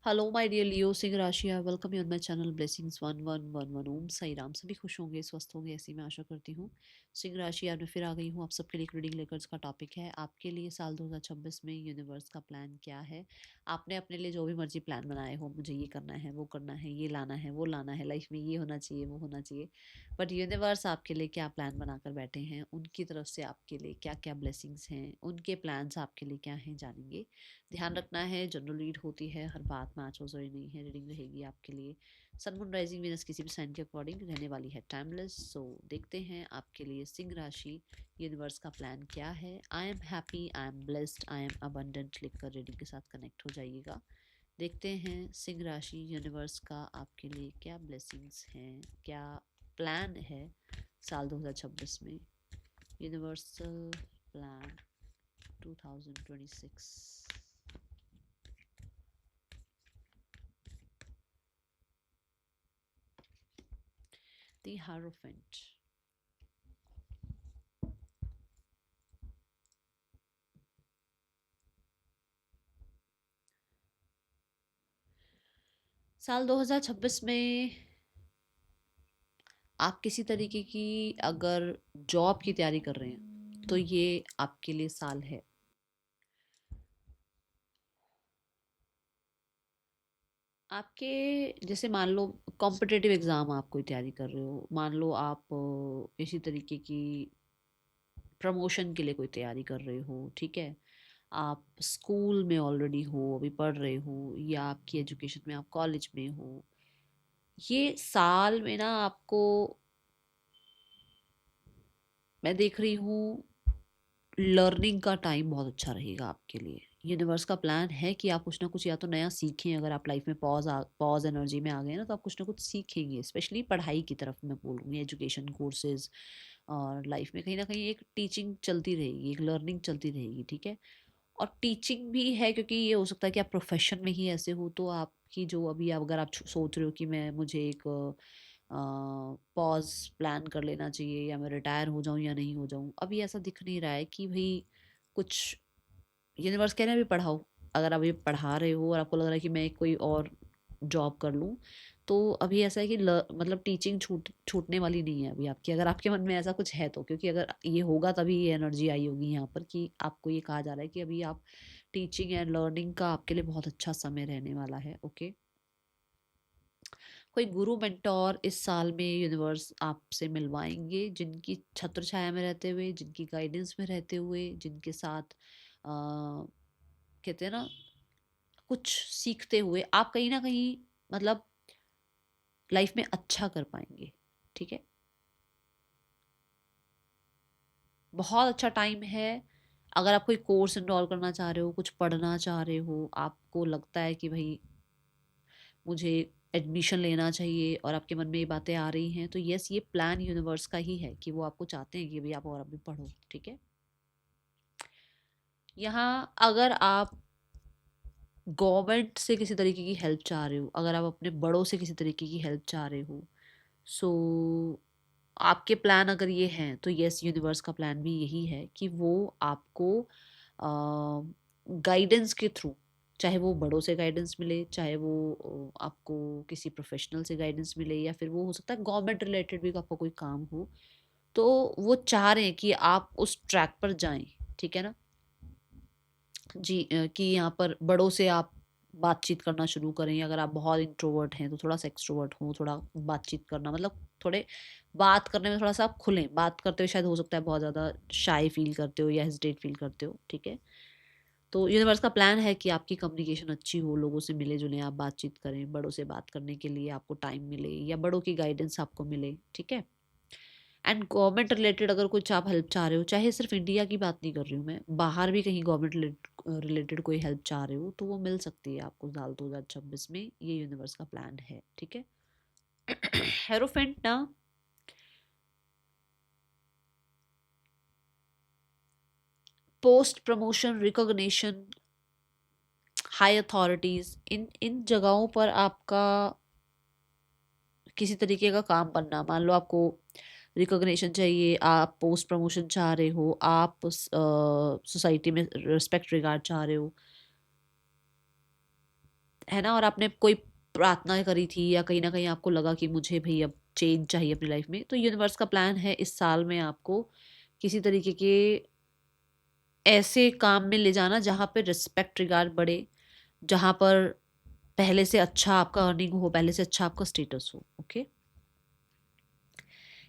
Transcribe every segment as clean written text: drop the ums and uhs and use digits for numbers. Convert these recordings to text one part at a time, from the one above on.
Hello my dear लियो सिंह राशि, I welcome you on my channel blessings 1111। ओम साई राम। सभी खुश होंगे, स्वस्थ होंगे, ऐसी मैं आशा करती हूँ। सिंह राशि आज मैं फिर आ गई हूँ आप सबके लिए एक रीडिंग लेकर। इसका टॉपिक है आपके लिए साल 2026 में यूनिवर्स का प्लान क्या है। आपने अपने लिए जो भी मर्जी प्लान बनाए हो, मुझे ये करना है, वो करना है, ये लाना है, वो लाना है, लाइफ में ये होना चाहिए, वो होना चाहिए, बट यूनिवर्स आपके लिए क्या प्लान बनाकर बैठे हैं, उनकी तरफ से आपके लिए क्या क्या ब्लेसिंग्स हैं, उनके प्लान्स आपके लिए क्या हैं, जानेंगे। ध्यान रखना है, जनरल रीड होती है, हर बात मैच हो जरूरी नहीं है। रीडिंग रहेगी आपके लिए सन मून राइजिंग वीनस किसी भी साइन के अकॉर्डिंग रहने वाली है, टाइमलेस। सो देखते हैं आपके लिए सिंह राशि यूनिवर्स का प्लान क्या है। I am happy, I am blessed, I am abundant लिखकर रीडिंग के साथ कनेक्ट हो जाइएगा। देखते हैं सिंह राशि यूनिवर्स का आपके लिए क्या ब्लेसिंग्स हैं, क्या प्लान है साल 2026 में। Universal plan 2026। The Hierophant. साल 2026 में आप किसी तरीके की अगर जॉब की तैयारी कर रहे हैं तो ये आपके लिए साल है। आपके जैसे मान लो कॉम्पिटिटिव एग्ज़ाम आप कोई तैयारी कर रहे हो, मान लो आप इसी तरीके की प्रमोशन के लिए कोई तैयारी कर रहे हो, ठीक है। आप स्कूल में ऑलरेडी हो, अभी पढ़ रहे हो, या आपकी एजुकेशन में आप कॉलेज में हो, ये साल में ना आपको मैं देख रही हूँ लर्निंग का टाइम बहुत अच्छा रहेगा आपके लिए। यूनिवर्स का प्लान है कि आप कुछ ना कुछ या तो नया सीखें। अगर आप लाइफ में पॉज एनर्जी में आ गए ना, तो आप कुछ ना कुछ सीखेंगे, स्पेशली पढ़ाई की तरफ मैं बोलूँगी, एजुकेशन कोर्सेज। और लाइफ में कहीं ना कहीं एक टीचिंग चलती रहेगी, एक लर्निंग चलती रहेगी, ठीक है। और टीचिंग भी है क्योंकि ये हो सकता है कि आप प्रोफेशन में ही ऐसे हो, तो आपकी जो अभी अगर आप सोच रहे हो कि मैं मुझे एक पॉज प्लान कर लेना चाहिए, या मैं रिटायर हो जाऊं या नहीं हो जाऊं, अभी ऐसा दिख नहीं रहा है कि भाई कुछ यूनिवर्स कह रहे हैं अभी पढ़ाओ। अगर आप अभी पढ़ा रहे हो और आपको लग रहा है कि मैं कोई और जॉब कर लूँ, तो अभी ऐसा है कि मतलब टीचिंग छूटने वाली नहीं है अभी आपकी, अगर आपके मन में ऐसा कुछ है तो। क्योंकि अगर ये होगा तभी ये एनर्जी आई होगी यहाँ पर कि आपको ये कहा जा रहा है कि अभी आप टीचिंग एंड लर्निंग का आपके लिए बहुत अच्छा समय रहने वाला है, ओके। कोई गुरु मेंटोर इस साल में यूनिवर्स आपसे मिलवाएंगे, जिनकी छत्र छाया में रहते हुए, जिनकी गाइडेंस में रहते हुए, जिनके साथ कहते हैं ना, कुछ सीखते हुए आप कहीं ना कहीं मतलब लाइफ में अच्छा कर पाएंगे, ठीक है। बहुत अच्छा टाइम है। अगर आप कोई कोर्स इनरोल करना चाह रहे हो, कुछ पढ़ना चाह रहे हो, आपको लगता है कि भाई मुझे एडमिशन लेना चाहिए और आपके मन में ये बातें आ रही हैं, तो यस, ये प्लान यूनिवर्स का ही है कि वो आपको चाहते हैं कि भाई आप और अभी पढ़ो, ठीक है। यहाँ अगर आप गवर्नमेंट से किसी तरीके की हेल्प चाह रहे हो, अगर आप अपने बड़ों से किसी तरीके की हेल्प चाह रहे हो, सो आपके प्लान अगर ये हैं तो यस, यूनिवर्स का प्लान भी यही है कि वो आपको गाइडेंस के थ्रू, चाहे वो बड़ों से गाइडेंस मिले, चाहे वो आपको किसी प्रोफेशनल से गाइडेंस मिले, या फिर वो हो सकता है गवर्नमेंट रिलेटेड भी आपका कोई काम हो, तो वो चाह रहे हैं कि आप उस ट्रैक पर जाएं, ठीक है ना जी। कि यहाँ पर बड़ों से आप बातचीत करना शुरू करें। अगर आप बहुत इंट्रोवर्ट हैं तो थोड़ा सा एक्सट्रोवर्ट हो, थोड़ा बातचीत करना मतलब थोड़े बात करने में थोड़ा सा आप खुलें। बात करते हुए शायद हो सकता है बहुत ज़्यादा शाय फील करते हो या हेजिटेट फील करते हो, ठीक है। तो यूनिवर्स का प्लान है कि आपकी कम्युनिकेशन अच्छी हो, लोगों से मिले जुलें, आप बातचीत करें, बड़ों से बात करने के लिए आपको टाइम मिले या बड़ों की गाइडेंस आपको मिले, ठीक है। एंड गवर्नमेंट रिलेटेड अगर कुछ आप हेल्प चाह रहे हो, चाहे सिर्फ इंडिया की बात नहीं कर रही हूँ मैं, बाहर भी कहीं गवर्नमेंट रिलेटेड कोई हेल्प चाह रहे हो, तो वो मिल सकती है आपको साल 2026 में। ये यूनिवर्स का प्लान है, ठीक है। हेरोफेंट ना post promotion, recognition, high authorities, इन इन जगहों पर आपका किसी तरीके का काम बनना। मान लो आपको रिकॉग्निशन चाहिए, आप पोस्ट प्रमोशन चाह रहे हो, आप सोसाइटी में रिस्पेक्ट रिगार्ड चाह रहे हो, है ना, और आपने कोई प्रार्थना करी थी या कहीं ना कहीं आपको लगा कि मुझे भाई अब चेंज चाहिए अपनी लाइफ में, तो यूनिवर्स का प्लान है इस साल में आपको किसी तरीके के ऐसे काम में ले जाना जहाँ पे रिस्पेक्ट रिगार्ड बढ़े, जहाँ पर पहले से अच्छा आपका अर्निंग हो, पहले से अच्छा आपका स्टेटस हो। Okay,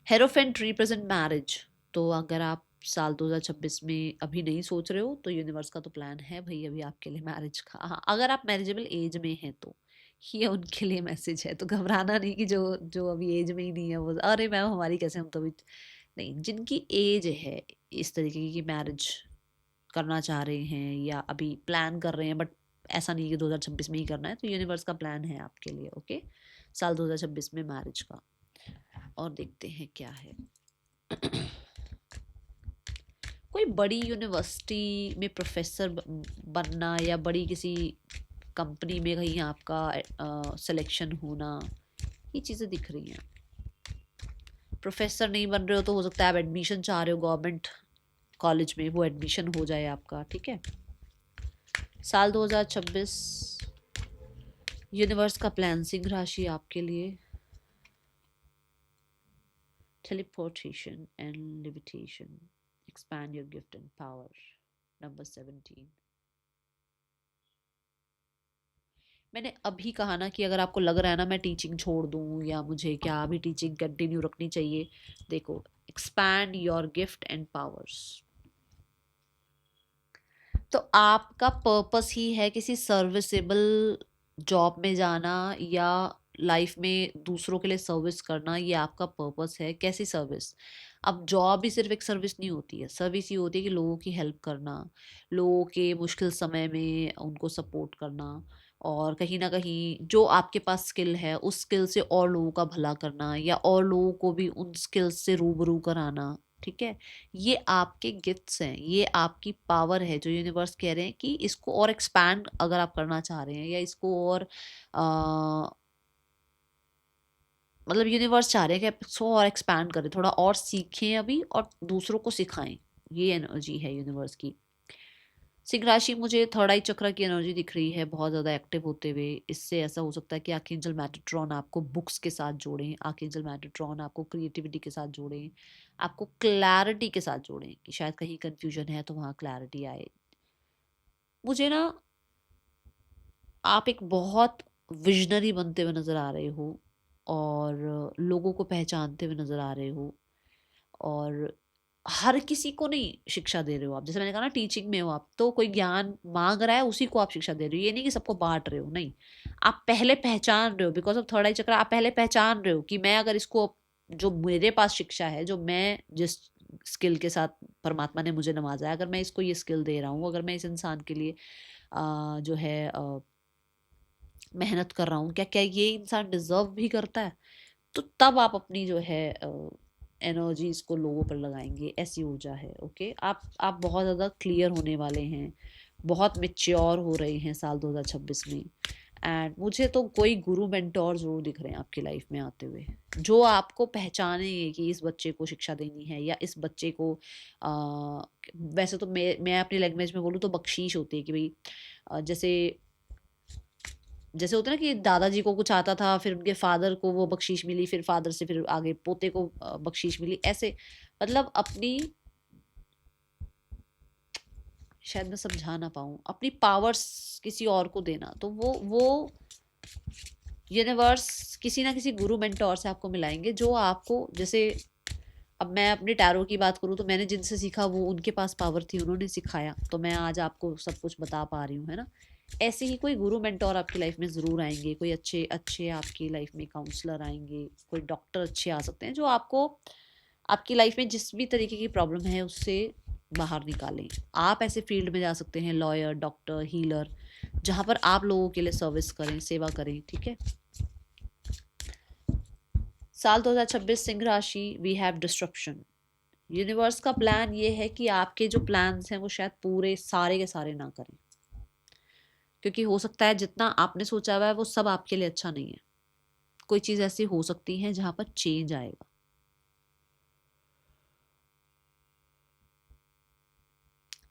hierophant represent marriage. तो अगर आप साल 2026 में अभी नहीं सोच रहे हो तो यूनिवर्स का तो प्लान है भाई अभी आपके लिए मैरिज का। हाँ, अगर आप मैरिजेबल एज में हैं तो ये उनके लिए मैसेज है, तो घबराना नहीं कि जो जो अभी एज में ही नहीं है वो अरे मैम हमारी कैसे, हम तो अभी नहीं। जिनकी एज है इस तरीके की मैरिज करना चाह रहे हैं या अभी प्लान कर रहे हैं, बट ऐसा नहीं है कि 2026 में ही करना है, तो यूनिवर्स का प्लान है आपके लिए। ओके, साल 2026 में मैरिज का। और देखते हैं क्या है। कोई बड़ी यूनिवर्सिटी में प्रोफेसर बनना या बड़ी किसी कंपनी में कहीं आपका सिलेक्शन होना, ये चीज़ें दिख रही हैं। प्रोफेसर नहीं बन रहे हो तो हो सकता है आप एडमिशन चाह रहे हो गवर्नमेंट कॉलेज में, वो एडमिशन हो जाए आपका। ठीक है, साल 2026 यूनिवर्स का प्लान सिंह राशि आपके लिए teleportation and levitation, expand your gift and power, number 17। मैंने अभी कहा ना कि अगर आपको लग रहा है ना मैं टीचिंग छोड़ दूं या मुझे क्या अभी टीचिंग कंटिन्यू रखनी चाहिए, देखो expand your gift and powers. तो आपका पर्पस ही है किसी सर्विसेबल जॉब में जाना या लाइफ में दूसरों के लिए सर्विस करना, ये आपका पर्पस है। कैसी सर्विस? अब जॉब भी सिर्फ एक सर्विस नहीं होती है, सर्विस ये होती है कि लोगों की हेल्प करना, लोगों के मुश्किल समय में उनको सपोर्ट करना, और कहीं ना कहीं जो आपके पास स्किल है उस स्किल से और लोगों का भला करना या और लोगों को भी उन स्किल्स से रूबरू कराना। ठीक है, ये आपके गिफ्ट्स हैं, ये आपकी पावर है जो यूनिवर्स कह रहे हैं कि इसको और एक्सपैंड अगर आप करना चाह रहे हैं या इसको और मतलब यूनिवर्स चाह रहे हैं कि आप इसको और एक्सपैंड करें, थोड़ा और सीखें अभी और दूसरों को सिखाएं। ये एनर्जी है यूनिवर्स की। सिंह राशि मुझे थर्ड आई चक्र की एनर्जी दिख रही है बहुत ज़्यादा एक्टिव होते हुए। इससे ऐसा हो सकता है कि आर्कएंजल मेटाट्रॉन आपको बुक्स के साथ जोड़ें, आर्कएंजल मेटाट्रॉन आपको क्रिएटिविटी के साथ जोड़ें, आपको क्लैरिटी के साथ जोड़ें कि शायद कहीं कंफ्यूजन है तो वहाँ क्लैरिटी आए। मुझे ना आप एक बहुत विजनरी बनते हुए नज़र आ रहे हो और लोगों को पहचानते हुए नज़र आ रहे हो, और हर किसी को नहीं शिक्षा दे रहे हो आप। जैसे मैंने कहा ना टीचिंग में हो आप, तो कोई ज्ञान मांग रहा है उसी को आप शिक्षा दे रहे हो, ये नहीं कि सबको बांट रहे हो। नहीं, आप पहले पहचान रहे हो, बिकॉज ऑफ थर्ड आई चक्र आप पहले पहचान रहे हो कि मैं अगर इसको, जो मेरे पास शिक्षा है, जो मैं जिस स्किल के साथ परमात्मा ने मुझे नवाजा है, अगर मैं इसको ये स्किल दे रहा हूँ, अगर मैं इस इंसान के लिए जो है मेहनत कर रहा हूँ, क्या क्या ये इंसान डिजर्व भी करता है, तो तब आप अपनी जो है एनर्जीज को लोगों पर लगाएंगे। ऐसी ऊर्जा है। ओके, आप बहुत ज़्यादा क्लियर होने वाले हैं, बहुत मेच्योर हो रहे हैं साल 2026 में। एंड मुझे तो कोई गुरु मेंटोर जरूर दिख रहे हैं आपकी लाइफ में आते हुए, जो आपको पहचानेंगे कि इस बच्चे को शिक्षा देनी है या इस बच्चे को वैसे तो मैं अपनी लैंग्वेज में बोलूँ तो बख्शीश होती है कि भाई जैसे जैसे होता है ना कि दादाजी को कुछ आता था, फिर उनके फादर को वो बख्शीश मिली, फिर फादर से फिर आगे पोते को बख्शीश मिली, ऐसे मतलब अपनी, शायद मैं समझा ना पाऊँ, अपनी पावर्स किसी और को देना, तो वो यूनिवर्स किसी ना किसी गुरु मेंटोर से आपको मिलाएंगे जो आपको, जैसे अब मैं अपने टैरो की बात करूँ तो मैंने जिनसे सीखा वो उनके पास पावर थी, उन्होंने सिखाया, तो मैं आज आपको सब कुछ बता पा रही हूँ, है ना। ऐसे ही कोई गुरु मेंटोर आपकी लाइफ में ज़रूर आएंगे, कोई अच्छे अच्छे आपकी लाइफ में काउंसलर आएंगे, कोई डॉक्टर अच्छे आ सकते हैं जो आपको आपकी लाइफ में जिस भी तरीके की प्रॉब्लम है उससे बाहर निकालें। आप ऐसे फील्ड में जा सकते हैं, लॉयर, डॉक्टर, हीलर, जहाँ पर आप लोगों के लिए सर्विस करें, सेवा करें। ठीक है, साल 2026 सिंह राशि, वी हैव डिस्ट्रप्शन। यूनिवर्स का प्लान ये है कि आपके जो प्लान्स हैं वो शायद पूरे सारे के सारे ना करें, क्योंकि हो सकता है जितना आपने सोचा हुआ है वो सब आपके लिए अच्छा नहीं है। कोई चीज़ ऐसी हो सकती है जहाँ पर चेंज आएगा।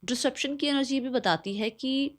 डिस्ट्रप्शन की एनर्जी भी बताती है कि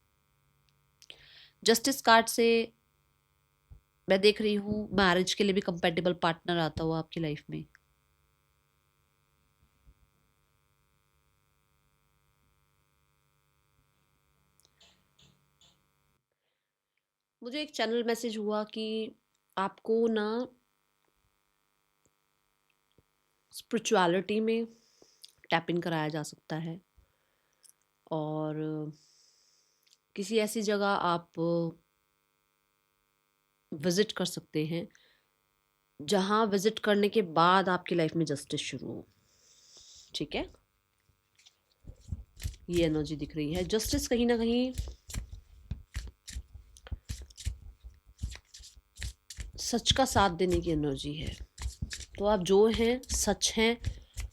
जस्टिस कार्ड से मैं देख रही हूँ मैरिज के लिए भी कंपेटेबल पार्टनर आता हुआ आपकी लाइफ में। मुझे एक चैनल मैसेज हुआ कि आपको ना स्पिरिचुअलिटी में टैप इन कराया जा सकता है, और किसी ऐसी जगह आप विजिट कर सकते हैं जहाँ विजिट करने के बाद आपकी लाइफ में जस्टिस शुरू हो। ठीक है, ये एनर्जी दिख रही है। जस्टिस कहीं ना कहीं सच का साथ देने की एनर्जी है। तो आप जो हैं सच हैं,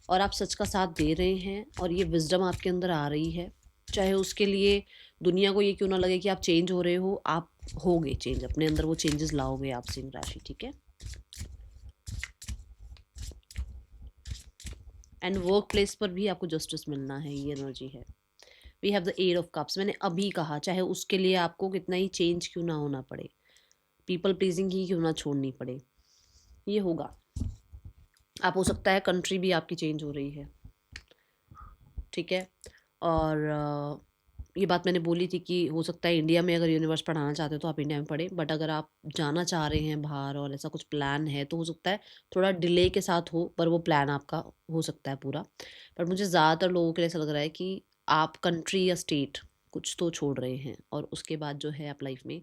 और आप सच का साथ दे रहे हैं, और ये विजडम आपके अंदर आ रही है। चाहे उसके लिए दुनिया को ये क्यों ना लगे कि आप चेंज हो रहे हो, आप होगे चेंज, अपने अंदर वो चेंजेस लाओगे आप, सिंह राशि। ठीक है, एंड वर्क प्लेस पर भी आपको जस्टिस मिलना है, ये एनर्जी है। We have the eight of cups. मैंने अभी कहा, चाहे उसके लिए आपको कितना ही चेंज क्यों ना होना पड़े, पीपल प्लीजिंग ही क्यों ना छोड़नी पड़े, ये होगा। आप, हो सकता है कंट्री भी आपकी चेंज हो रही है। ठीक है, और ये बात मैंने बोली थी कि हो सकता है इंडिया में अगर यूनिवर्स पढ़ाना चाहते हो तो आप इंडिया में पढ़ें, बट अगर आप जाना चाह रहे हैं बाहर और ऐसा कुछ प्लान है तो हो सकता है थोड़ा डिले के साथ हो, पर वो प्लान आपका हो सकता है पूरा। पर मुझे ज़्यादातर लोगों के लिए ऐसा लग रहा है कि आप कंट्री या स्टेट कुछ तो छोड़ रहे हैं, और उसके बाद जो है आप लाइफ में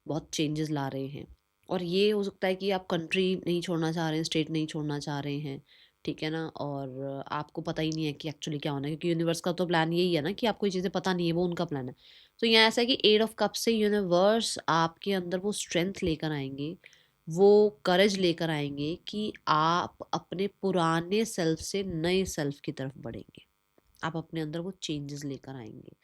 बहुत चेंजेस ला रहे हैं। और ये हो सकता है कि आप कंट्री नहीं छोड़ना चाह रहे हैं, स्टेट नहीं छोड़ना चाह रहे हैं। ठीक है ना, और आपको पता ही नहीं है कि एक्चुअली क्या होना है, क्योंकि यूनिवर्स का तो प्लान यही है ना कि आपको ये चीज़ें पता नहीं है, वो उनका प्लान है। तो यहाँ ऐसा है कि एट ऑफ कप से यूनिवर्स आपके अंदर वो स्ट्रेंथ लेकर आएंगे, वो करेज लेकर आएंगे कि आप अपने पुराने सेल्फ से नए सेल्फ की तरफ बढ़ेंगे। आप अपने अंदर वो चेंजेस लेकर आएंगे।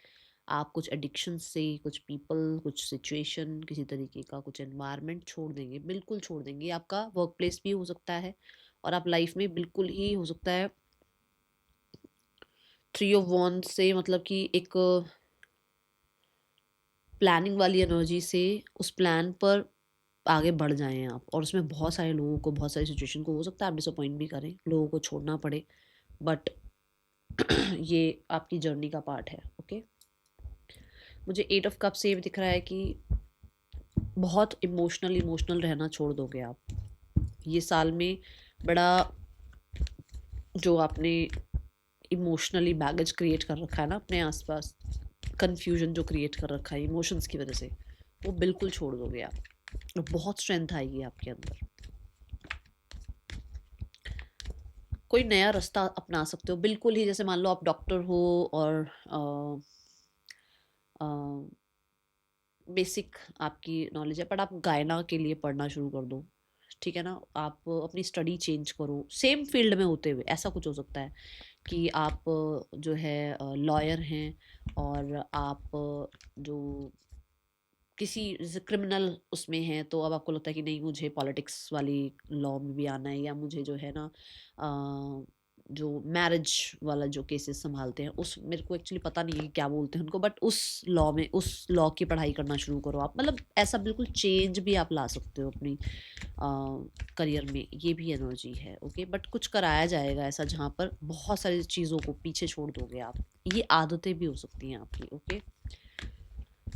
आप कुछ एडिक्शन से, कुछ पीपल, कुछ सिचुएशन, किसी तरीके का कुछ एनवायरनमेंट छोड़ देंगे, बिल्कुल छोड़ देंगे। आपका वर्क प्लेस भी हो सकता है, और आप लाइफ में बिल्कुल ही हो सकता है थ्री ऑफ वॉन्ड से, मतलब कि एक प्लानिंग वाली एनर्जी से उस प्लान पर आगे बढ़ जाएं आप, और उसमें बहुत सारे लोगों को, बहुत सारी सिचुएशन को हो सकता है आप डिसअपॉइंट भी करें, लोगों को छोड़ना पड़े, बट ये आपकी जर्नी का पार्ट है। ओके, मुझे एट ऑफ कप से ये दिख रहा है कि बहुत इमोशनल इमोशनल रहना छोड़ दोगे आप ये साल में। बड़ा जो आपने इमोशनली बैगेज क्रिएट कर रखा है ना अपने आसपास, कन्फ्यूजन जो क्रिएट कर रखा है इमोशंस की वजह से, वो बिल्कुल छोड़ दोगे आप, और बहुत स्ट्रेंथ आएगी आपके अंदर। कोई नया रास्ता अपना सकते हो बिल्कुल ही, जैसे मान लो आप डॉक्टर हो और बेसिक आपकी नॉलेज है, बट आप गायना के लिए पढ़ना शुरू कर दो। ठीक है ना, आप अपनी स्टडी चेंज करो सेम फील्ड में होते हुए। ऐसा कुछ हो सकता है कि आप जो है लॉयर हैं, और आप जो किसी जैसे क्रिमिनल उसमें हैं, तो अब आपको लगता है कि नहीं, मुझे पॉलिटिक्स वाली लॉ में भी आना है, या मुझे जो है ना जो मैरिज वाला जो केसेस संभालते हैं, उस मेरे को एक्चुअली पता नहीं है कि क्या बोलते हैं उनको, बट उस लॉ में, उस लॉ की पढ़ाई करना शुरू करो आप। मतलब ऐसा बिल्कुल चेंज भी आप ला सकते हो अपनी करियर में, ये भी एनर्जी है। ओके, बट कुछ कराया जाएगा ऐसा जहाँ पर बहुत सारी चीज़ों को पीछे छोड़ दोगे आप। ये आदतें भी हो सकती हैं आपकी। ओके,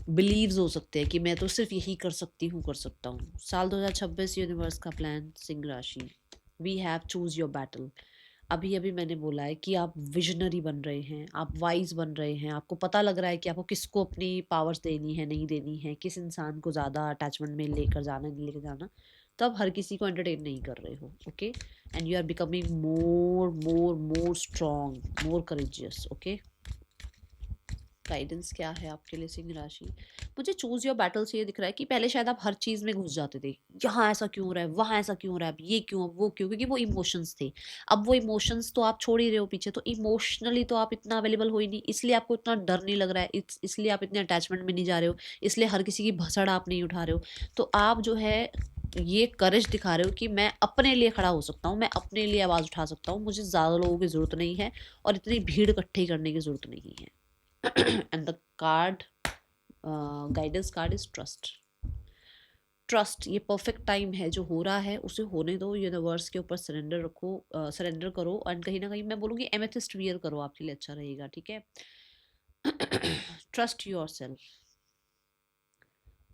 बिलीव्स हो सकते हैं कि मैं तो सिर्फ यही कर सकती हूँ, कर सकता हूँ। साल 2026 यूनिवर्स का प्लान, सिंह राशि। We have choose your battle. अभी अभी मैंने बोला है कि आप विजनरी बन रहे हैं, आप वाइज बन रहे हैं, आपको पता लग रहा है कि आपको किसको अपनी पावर्स देनी है, नहीं देनी है, किस इंसान को ज़्यादा अटैचमेंट में लेकर जाना, नहीं लेकर जाना। तो आप हर किसी को एंटरटेन नहीं कर रहे हो। Okay, and you are becoming more more more strong, more courageous. Okay, guidance क्या है आपके लिए सिंह राशि? मुझे चूज योर बैटल से ये दिख रहा है कि पहले शायद आप हर चीज़ में घुस जाते थे, यहाँ ऐसा क्यों हो रहा है, वहाँ ऐसा क्यों हो रहा है, अब ये क्यों, अब वो क्यों, क्योंकि वो इमोशंस थे। अब वो इमोशंस तो आप छोड़ ही रहे हो पीछे, तो इमोशनली तो आप इतना अवेलेबल हो ही नहीं, इसलिए आपको इतना डर नहीं लग रहा है, इसलिए आप इतने अटैचमेंट में नहीं जा रहे हो, इसलिए हर किसी की भसड़ आप नहीं उठा रहे हो। तो आप जो है ये करेज दिखा रहे हो कि मैं अपने लिए खड़ा हो सकता हूँ, मैं अपने लिए आवाज़ उठा सकता हूँ, मुझे ज़्यादा लोगों की ज़रूरत नहीं है, और इतनी भीड़ इकट्ठी करने की ज़रूरत नहीं है। And the card guidance card is trust. Trust, ये परफेक्ट टाइम है, जो हो रहा है उसे होने दो, यूनिवर्स के ऊपर सरेंडर रखो, सरेंडर करो, एंड कहीं ना कहीं मैं बोलूँगी एमेथिस्ट वियर करो, आपके लिए अच्छा रहेगा, ठीक है। ट्रस्ट योर सेल्फ,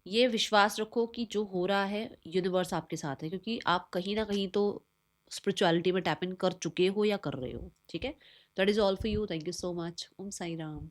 ये विश्वास रखो कि जो हो रहा है यूनिवर्स आपके साथ है, क्योंकि आप कहीं ना कहीं तो स्पिरिचुअलिटी में टैप इन कर चुके हो या कर रहे हो, ठीक है। That is all for you, thank you so much, Om Sai Ram.